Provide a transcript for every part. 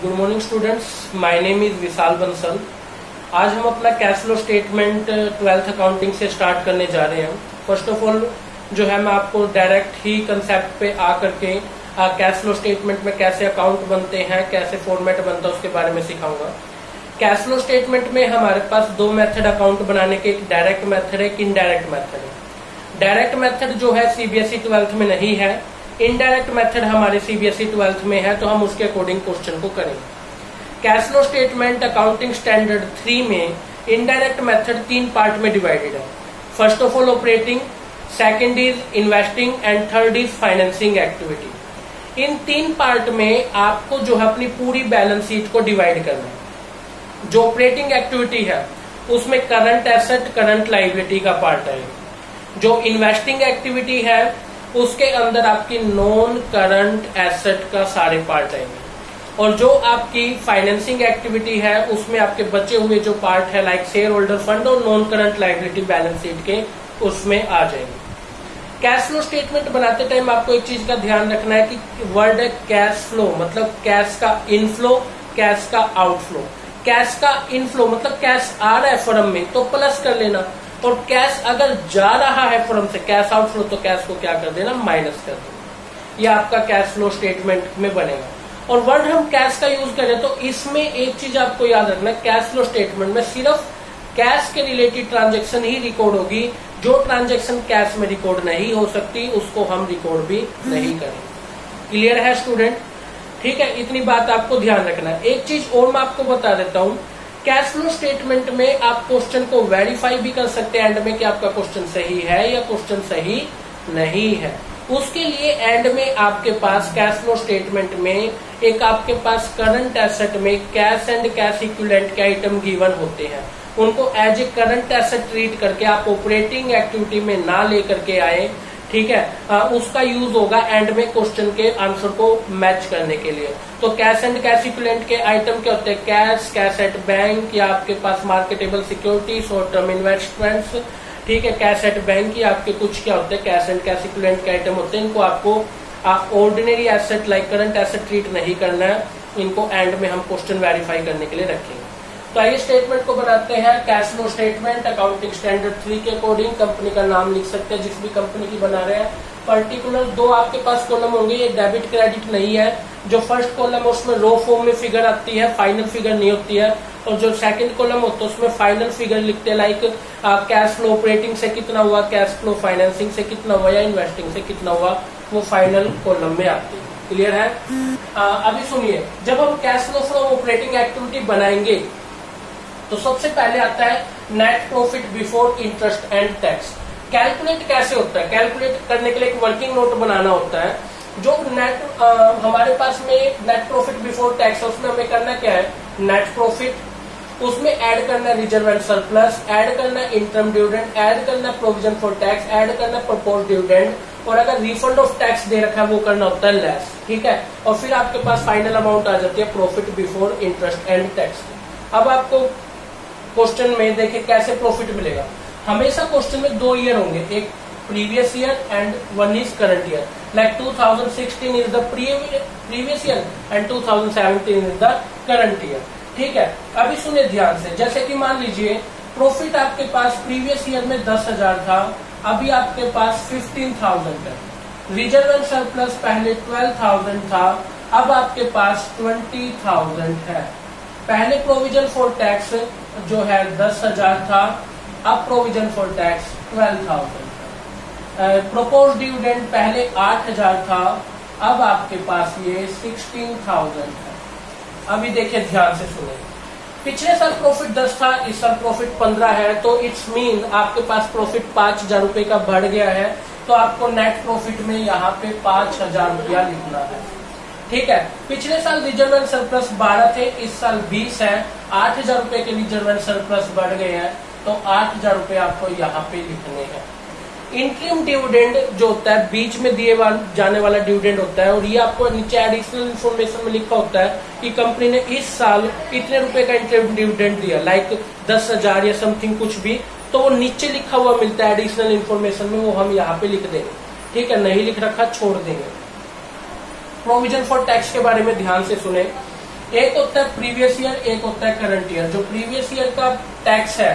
Good morning students, my name is Vishal Bansal. आज हम अपना cash flow statement 12th accounting से स्टार्ट करने जा रहे हैं। फर्स्ट ऑफ ऑल जो है मैं आपको डायरेक्ट ही कंसेप्ट पे आकर के कैश फ्लो स्टेटमेंट में कैसे अकाउंट बनते हैं, कैसे फॉर्मेट बनता है उसके बारे में सिखाऊंगा। कैश फ्लो स्टेटमेंट में हमारे पास दो मेथड अकाउंट बनाने के, एक डायरेक्ट मेथड है, एक इनडायरेक्ट मेथड है। डायरेक्ट मेथड जो है सीबीएसई 12th में नहीं है, इनडायरेक्ट मेथड हमारे सीबीएसई 12th में है, तो हम उसके अकॉर्डिंग क्वेश्चन को करेंगे। Cash flow statement accounting standard 3 में इनडायरेक्ट मेथड 3 पार्ट में डिवाइडेड है। First of all operating, second is investing and third is financing activity. In 3 part में आपको जो है अपनी पूरी बैलेंस शीट को डिवाइड करना है। जो ऑपरेटिंग एक्टिविटी है उसमें करंट एसेट, करंट लायबिलिटी का पार्ट है। जो इन्वेस्टिंग एक्टिविटी है उसके अंदर आपकी नॉन करंट एसेट का सारे पार्ट आएंगे, और जो आपकी फाइनेंसिंग एक्टिविटी है उसमें आपके बचे हुए जो पार्ट है लाइक शेयर होल्डर फंड और non current liability balance sheet के उसमें आ जाएंगे। कैश फ्लो स्टेटमेंट बनाते टाइम आपको एक चीज का ध्यान रखना है कि वर्ड है कैश फ्लो, मतलब कैश का इनफ्लो, कैश का आउटफ्लो। कैश का इनफ्लो मतलब कैश आ रहा है फर्म में तो प्लस कर लेना, और कैश अगर जा रहा है फर्म से, कैश आउटफ्लो, तो कैश को क्या कर देना, माइनस कर देना। ये आपका कैश फ्लो स्टेटमेंट में बनेगा। और वर्ड हम कैश का यूज करें तो इसमें एक चीज आपको याद रखना है, कैश फ्लो स्टेटमेंट में सिर्फ कैश के रिलेटेड ट्रांजैक्शन ही रिकॉर्ड होगी। जो ट्रांजैक्शन कैश में रिकॉर्ड नहीं हो सकती उसको हम रिकॉर्ड भी नहीं करेंगे। क्लियर है स्टूडेंट? ठीक है, इतनी बात आपको ध्यान रखना है। एक चीज और मैं आपको बता देता हूं, कैश फ्लो स्टेटमेंट में आप क्वेश्चन को वेरीफाई भी कर सकते हैं एंड में कि आपका क्वेश्चन सही है या क्वेश्चन सही नहीं है। उसके लिए एंड में आपके पास कैश फ्लो स्टेटमेंट में एक आपके पास करंट एसेट में कैश एंड कैश इक्विवेलेंट के आइटम गिवन होते हैं। उनको as a current asset treat करके आप ऑपरेटिंग एक्टिविटी में ना लेकर के आए, ठीक है, उसका यूज होगा एंड में क्वेश्चन के आंसर को मैच करने के लिए। तो कैश एंड कैश इक्विवेलेंट के आइटम क्या होते हैं, कैश, कैश एट बैंक या आपके पास marketable security, short term investments, ठीक है, कैश एट बैंक या आपके कुछ क्या होते हैं, कैश एंड कैश इक्विवेलेंट के आइटम होते हैं। इनको आपको ordinary asset like current asset treat नहीं करना है, इनको एंड में हम क्वेश्चन वेरीफाई करने के लिए रखेंगे। तो आइए स्टेटमेंट को बनाते हैं। Cash flow statement accounting standard 3 के अकॉर्डिंग कंपनी का नाम लिख सकते हैं जिस भी कंपनी की बना रहे हैं। पर्टिकुलर 2 आपके पास कॉलम होंगे, ये डेबिट क्रेडिट नहीं है। जो फर्स्ट कॉलम है उसमें रो फॉर्म में फिगर आती है, फाइनल फिगर नहीं होती है। और जो सेकंड कॉलम होता है उसमें फाइनल फिगर लिखते हैं, लाइक कैश फ्लो ऑपरेटिंग से कितना हुआ, कैश फ्लो फाइनेंसिंग से कितना हुआ या इन्वेस्टिंग से कितना हुआ, वो फाइनल कॉलम में आती है। क्लियर है? अभी सुनिए, जब हम cash flow from operating activity बनाएंगे तो सबसे पहले आता है net profit before interest and tax. Calculate कैसे होता है? कैलकुलेट करने के लिए एक वर्किंग नोट बनाना होता है। जो नेट हमारे पास में नेट प्रॉफिट बिफोर टैक्स है उसमें हमें करना क्या है, नेट प्रॉफिट, उसमें ऐड करना रिजर्व एंड सरप्लस, ऐड करना इंटरम डिविडेंड, ऐड करना प्रोविजन फॉर टैक्स, ऐड करना प्रपोज डिविडेंड, और अगर रिफंड ऑफ टैक्स दे रखा है वो करना होता है लेस। ठीक है, और फिर आपके पास फाइनल अमाउंट आ जाती है profit before interest and tax. अब आपको क्वेश्चन में देखिए कैसे प्रॉफिट मिलेगा। हमेशा क्वेश्चन में 2 ईयर होंगे, एक previous year and 1 is current year. Like 2016 is the previous year and 2017 is the current year. ठीक है, अभी सुनिए ध्यान से। जैसे कि मान लीजिए प्रॉफिट आपके पास प्रीवियस ईयर में 10,000 था, अभी आपके पास 15,000 है। रिजर्व एंड सरप्लस पहले 12,000 था, अब आपके पास 20,000 है। पहले प्रोविजन फॉर टैक्स जो है 10,000 था, अब प्रोविजन फॉर टैक्स 12,000 था। प्रोपोज डिविडेंड पहले 8,000 था, अब आपके पास ये 16,000 है। अभी देखिए ध्यान से सुने, पिछले साल प्रॉफिट 10 था, इस साल प्रॉफिट 15 है, तो इट्स मीन आपके पास प्रॉफिट 5,000 रुपए का बढ़ गया है। तो आपको नेट प्रॉफिट में यहाँ पे 5,000 रुपया लिखना है। ठीक है, पिछले साल रिजर्व एंड सरप्लस 12 थे, इस साल 20 है, 8,000 रुपए के रिजर्व एंड सरप्लस बढ़ गए हैं, तो 8,000 रुपए आपको यहाँ पे लिखने हैं। इंटरिम डिविडेंड जो होता है बीच में दिए जाने वाला डिविडेंड होता है, और ये आपको नीचे एडिशनल इन्फॉर्मेशन में लिखा होता है कि कंपनी ने इस साल इतने रुपए का इंटरिम डिविडेंड दिया, लाइक 10,000 या समथिंग कुछ भी, तो वो नीचे लिखा हुआ मिलता है एडिशनल इन्फॉर्मेशन में, वो हम यहाँ पे लिख देंगे। ठीक है, नहीं लिख रखा छोड़ देंगे। प्रोविजन फॉर टैक्स के बारे में ध्यान से सुने। एक होता है प्रीवियस ईयर, एक होता है करंट ईयर। जो प्रीवियस ईयर का टैक्स है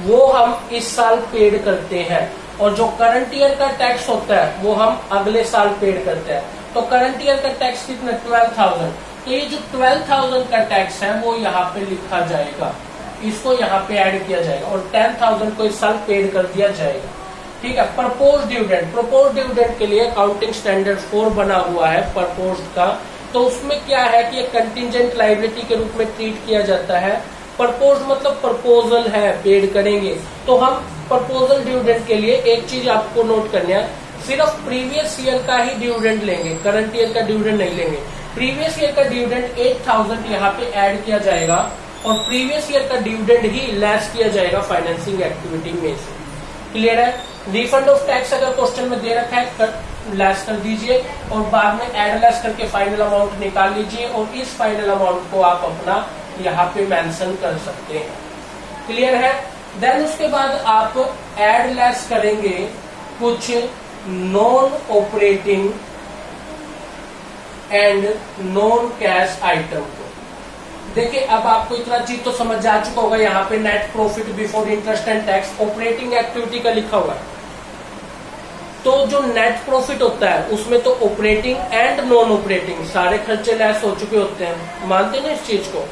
वो हम इस साल पेड करते हैं, और जो करंट ईयर का टैक्स होता है वो हम अगले साल पेड करते हैं। तो करंट ईयर का टैक्स कितना, 12,000। तो ये जो 12,000 का टैक्स है वो यहाँ पे लिखा जाएगा, इसको यहाँ पे ऐड किया जाएगा, और 10,000 को इस साल पेड कर दिया जाएगा। ठीक है। प्रपोज डिविडेंड, प्रपोज डिविडेंड के लिए अकाउंटिंग स्टैंडर्ड 4 बना हुआ है प्रपोज का। तो उसमें क्या है कि ये कंटिजेंट लायबिलिटी के रूप में ट्रीट किया जाता है। प्रपोज मतलब प्रपोजल है, पेड करेंगे। तो हम प्रपोजल डिविडेंड के लिए एक चीज आपको नोट करनी है, सिर्फ प्रीवियस ईयर का ही डिविडेंड लेंगे, करंट ईयर का डिविडेंड नहीं लेंगे। प्रीवियस ईयर का डिविडेंड 8,000 यहाँ पे ऐड किया जाएगा, और प्रीवियस ईयर का डिविडेंड ही लेस किया जाएगा फाइनेंसिंग एक्टिविटी में से। क्लियर है। रिफंड ऑफ टैक्स अगर क्वेश्चन में दे रखा है लेस कर दीजिए, और बाद में एड लेस करके फाइनल अमाउंट निकाल लीजिए, और इस फाइनल अमाउंट को आप अपना यहाँ पे मेंशन कर सकते हैं। क्लियर है। देन उसके बाद आप एड लेस करेंगे कुछ non operating and non cash item को। देखिए अब आपको इतना चीज तो समझ आ चुका होगा, यहाँ पे net profit before interest and tax operating activity का लिखा हुआ है। तो जो नेट प्रॉफिट होता है उसमें तो ऑपरेटिंग एंड नॉन ऑपरेटिंग सारे खर्चे लेस हो चुके होते हैं, मानते हैं ना इस चीज को।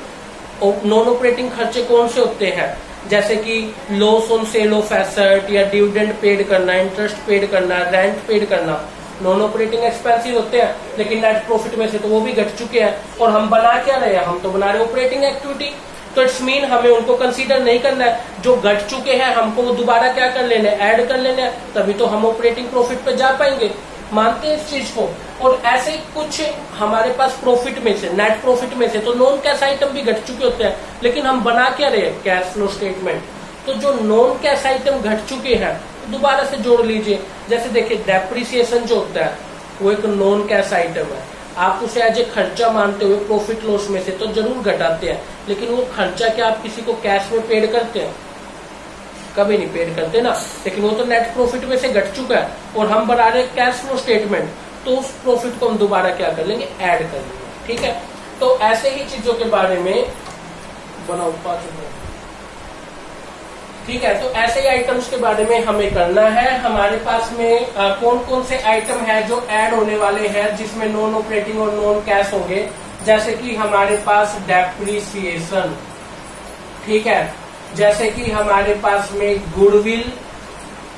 नॉन ऑपरेटिंग खर्चे कौन से होते हैं, जैसे कि loss on sale of asset, या डिविडेंड पेड करना, इंटरेस्ट पेड करना, रेंट पेड करना, नॉन ऑपरेटिंग एक्सपेंसेस होते हैं। लेकिन नेट प्रॉफिट में से तो वो भी घट चुके हैं, और हम बना क्या रहे हैं, हम तो बना रहे ऑपरेटिंग एक्टिविटी। तो इट्स मीन हमें उनको कंसीडर नहीं करना है, जो घट चुके हैं हमको वो दोबारा क्या कर लेना है, ऐड कर लेना है, तभी तो हम ऑपरेटिंग प्रॉफिट पे जा पाएंगे। मानते हैं इस चीज को। और ऐसे कुछ हमारे पास प्रॉफिट में से, नेट प्रॉफिट में से तो नॉन कैश आइटम भी घट चुके होते हैं, लेकिन हम बना क्या रहे हैं, कैश फ्लो स्टेटमेंट। तो जो नॉन कैश आइटम घट चुके हैं दोबारा से जोड़ लीजिए। जैसे देखिए डेप्रिसिएशन जो होता है वो एक नॉन कैश आइटम है, आप उसे एज ए खर्चा मानते हुए प्रॉफिट लॉस में से तो जरूर घटाते हैं, लेकिन वो खर्चा क्या आप किसी को कैश में पेड करते हैं, कभी नहीं पेड करते ना। लेकिन वो तो नेट प्रॉफिट में से घट चुका है, और हम बना रहे हैं कैश फ्लो स्टेटमेंट, तो उस प्रॉफिट को हम दोबारा क्या कर लेंगे, ऐड कर लेंगे। ठीक है। तो ऐसे ही चीजों के बारे में बनाओ 5 मिनट। ठीक है। तो ऐसे ही आइटम्स के बारे में हमें करना है। हमारे पास में कौन कौन से आइटम है जो ऐड होने वाले हैं, जिसमें नॉन ऑपरेटिंग और नॉन कैश होंगे। जैसे कि हमारे पास डेप्रिसिएशन, ठीक है, जैसे कि हमारे पास में गुडविल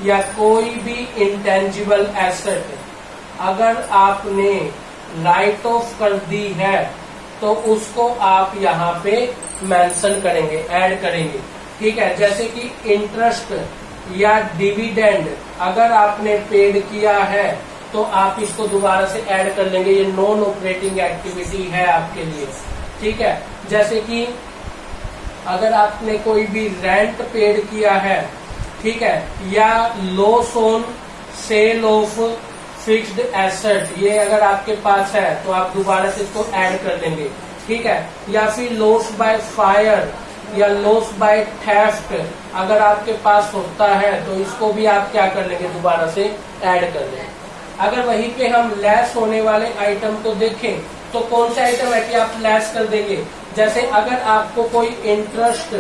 या कोई भी इंटेंजिबल एसेट अगर आपने राइट ऑफ कर दी है तो उसको आप यहाँ पे मेंशन करेंगे, ऐड करेंगे। ठीक है। जैसे कि इंटरेस्ट या डिविडेंड अगर आपने पेड किया है तो आप इसको दोबारा से ऐड कर लेंगे, ये नॉन ऑपरेटिंग एक्टिविटी है आपके लिए। ठीक है। जैसे कि अगर आपने कोई भी रेंट पेड किया है, ठीक है, या loss on sale of fixed asset ये अगर आपके पास है तो आप दोबारा से इसको ऐड कर लेंगे। ठीक है। या फिर लॉस बाय फायर या लॉस बाय थेफ्ट अगर आपके पास होता है तो इसको भी आप क्या कर लेंगे, दोबारा से ऐड कर लेंगे। अगर वहीं पे हम लेस होने वाले आइटम को देखें तो कौन सा आइटम है कि आप लेस कर देंगे। जैसे अगर आपको कोई इंटरेस्ट,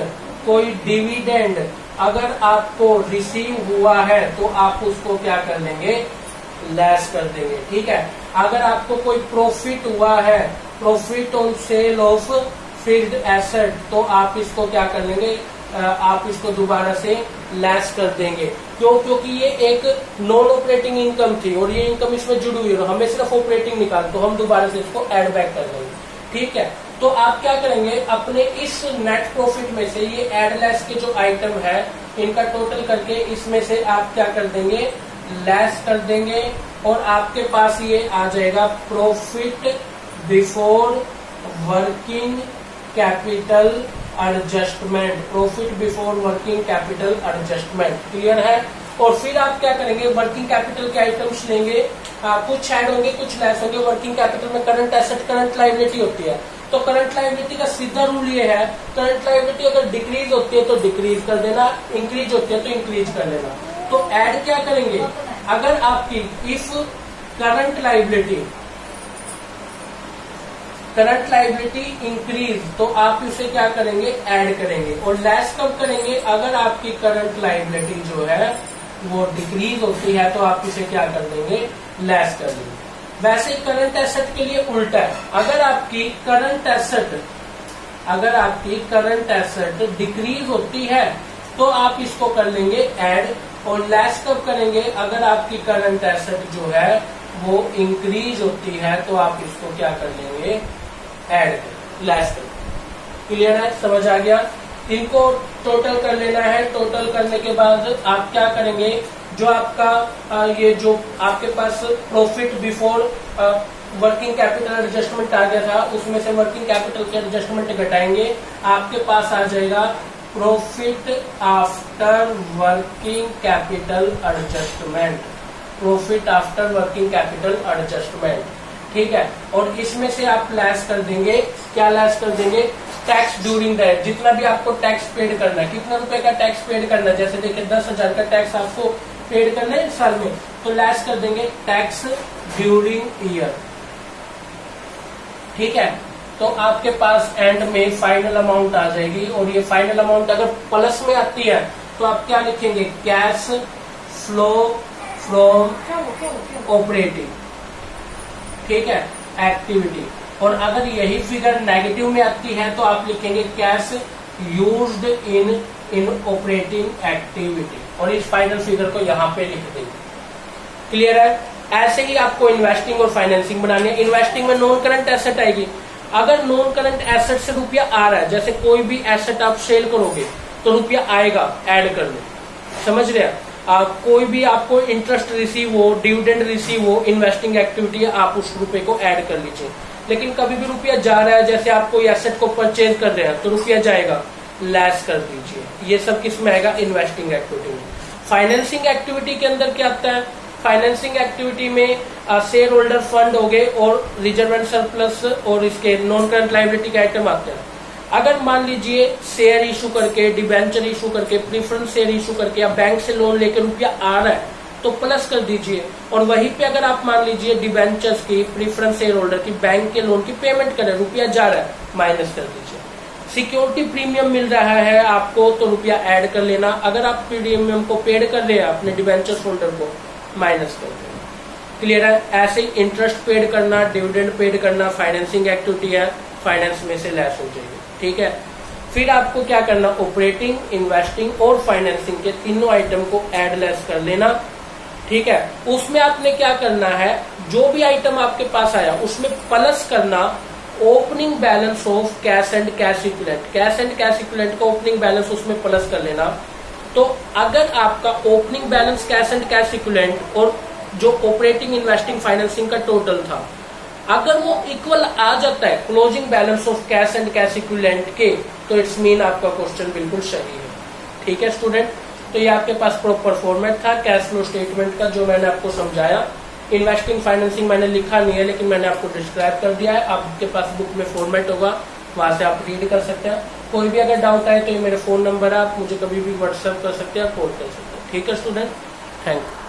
कोई डिविडेंड अगर आपको रिसीव हुआ है तो आप उसको क्या कर लेंगे, लेस कर देंगे। ठीक है। अगर आपको कोई प्रॉफिट हुआ है, profit on sale of fixed asset, तो आप इसको क्या कर लेंगे, आप इसको दोबारा से लेस कर देंगे। क्यों? क्योंकि ये एक नॉन ऑपरेटिंग इनकम थी और ये इनकम इसमें जुड़ी हुई है, हमें सिर्फ ऑपरेटिंग निकाल, तो हम दोबारा से इसको ऐड बैक कर देंगे। ठीक है। तो आप क्या करेंगे, अपने इस नेट प्रॉफिट में से ये एड लेस के जो आइटम है इनका टोटल करके इसमें से आप क्या कर देंगे, लेस कर देंगे, और आपके पास ये आ जाएगा profit before working capital adjustment, profit before working capital adjustment. Clear है। और फिर आप क्या करेंगे, वर्किंग कैपिटल के आइटम्स लेंगे, कुछ ऐड होंगे कुछ लेस होंगे। वर्किंग कैपिटल में करंट एसेट करंट लायबिलिटी होती है, तो करंट लायबिलिटी का सीधा रूल ये है, करंट लायबिलिटी अगर डिक्रीज होती है तो डिक्रीज कर देना, इंक्रीज होती है तो इंक्रीज कर देना। तो ऐड क्या करेंगे, अगर आपकी if current liability current liability increase, तो आप इसे क्या करेंगे, ऐड करेंगे। और लेस कब करेंगे, अगर आपकी करंट लाइबिलिटी जो है वो डिक्रीज होती है तो आप इसे क्या कर देंगे, लेस कर देंगे। वैसे करंट एसेट के लिए उल्टा है, अगर आपकी करंट एसेट डिक्रीज होती है तो आप इसको कर लेंगे ऐड। और लेस कब करेंगे, अगर आपकी करंट एसेट जो है वो इंक्रीज होती है तो आप इसको क्या कर लेंगे, ऐड कर, लेस कर। क्लियर है, समझ आ गया। इनको टोटल कर लेना है। टोटल करने के बाद आप क्या करेंगे, जो आपका ये जो आपके पास profit before working capital adjustment आ गया था, उसमें से वर्किंग कैपिटल के एडजस्टमेंट घटाएंगे, आपके पास आ जाएगा profit after working capital adjustment. Profit after working capital adjustment, ठीक है। और इसमें से आप लेस कर देंगे, क्या लेस कर देंगे, टैक्स ड्यूरिंग द ईयर। जितना भी आपको टैक्स पेड करना है, कितना रुपए का टैक्स पेड करना है, जैसे देखिए 10,000 का टैक्स आपको पेड करना है इस साल में, तो लेस कर देंगे टैक्स ड्यूरिंग ईयर, ठीक है। तो आपके पास एंड में फाइनल अमाउंट आ जाएगी। और ये फाइनल अमाउंट अगर प्लस में आती है तो आप क्या लिखेंगे, कैश फ्लो फ्रॉम ऑपरेटिंग, ठीक है, एक्टिविटी। और अगर यही फिगर नेगेटिव में आती है तो आप लिखेंगे cash used in operating activity, और इस फाइनल फिगर को यहाँ पे लिख देंगे। क्लियर है। ऐसे ही आपको इन्वेस्टिंग और फाइनेंसिंग बनानी है। इन्वेस्टिंग में नॉन करंट एसेट आएगी। अगर नॉन करंट एसेट से रुपया आ रहा है, जैसे कोई भी एसेट आप सेल करोगे तो रुपया आएगा, ऐड कर लो, समझ रहे हैं। कोई भी आपको इंटरेस्ट रिसीव हो, डिविडेंड रिसीव हो, इन्वेस्टिंग एक्टिविटी है, आप उस रुपए को ऐड कर लीजिए। लेकिन कभी भी रुपया जा रहा है, जैसे आप कोई एसेट को परचेज कर रहे हैं तो रुपया जाएगा, लेस कर दीजिए। ये सब किस में आएगा, इन्वेस्टिंग एक्टिविटी में। फाइनेंसिंग एक्टिविटी के अंदर क्या आता है, फाइनेंसिंग एक्टिविटी में शेयर होल्डर फंड हो गए और रिजर्व एंड सरप्लस और इसके नॉन करंट लायबिलिटी के आइटम आते हैं। अगर मान लीजिए शेयर इशू करके, डिबेंचर इशू करके, प्रीफरेंस शेयर इशू करके या बैंक से लोन लेकर रुपया आ रहा है तो प्लस कर दीजिए। और वहीं पे अगर आप मान लीजिए डिबेंचर्स की, प्रीफरेंस शेयर होल्डर की, बैंक के लोन की पेमेंट करें, रुपया जा रहा है, माइनस कर दीजिए। सिक्योरिटी प्रीमियम मिल रहा है आपको तो रुपया ऐड कर लेना। अगर आप प्रीमियम को पेड कर रहे हैं अपने डिबेंचर्स होल्डर को, माइनस कर देना। क्लियर है। ऐसे ही इंटरेस्ट पेड करना, डिविडेंड पेड करना फाइनेंसिंग एक्टिविटी है, फाइनेंस में से लेस हो जाएगी, ठीक है। फिर आपको क्या करना, ऑपरेटिंग, इन्वेस्टिंग और फाइनेंसिंग के तीनों आइटम को ऐड लेस कर लेना, ठीक है। उसमें आपने क्या करना है, जो भी आइटम आपके पास आया उसमें प्लस करना opening balance of cash and cash equivalent. Cash and cash equivalent का ओपनिंग बैलेंस उसमें प्लस कर लेना। तो अगर आपका opening balance cash and cash equivalent और जो ऑपरेटिंग, इन्वेस्टिंग, फाइनेंसिंग का टोटल था, अगर वो इक्वल आ जाता है closing balance of cash and cash equivalent के, तो इट्स मीन आपका क्वेश्चन बिल्कुल सही है, ठीक है स्टूडेंट। तो ये आपके पास प्रॉपर फॉर्मेट था कैश फ्लो स्टेटमेंट का, जो मैंने आपको समझाया। इन्वेस्टिंग, फाइनेंसिंग मैंने लिखा नहीं है, लेकिन मैंने आपको डिस्क्राइब कर दिया है। आपके पास बुक में फॉर्मेट होगा, वहां से आप रीड कर सकते हैं। कोई भी अगर डाउट आए तो ये मेरे फोन नंबर है, आप मुझे कभी भी व्हाट्सएप कर सकते हैं, कॉल कर सकते हैं, ठीक है स्टूडेंट। Thank you.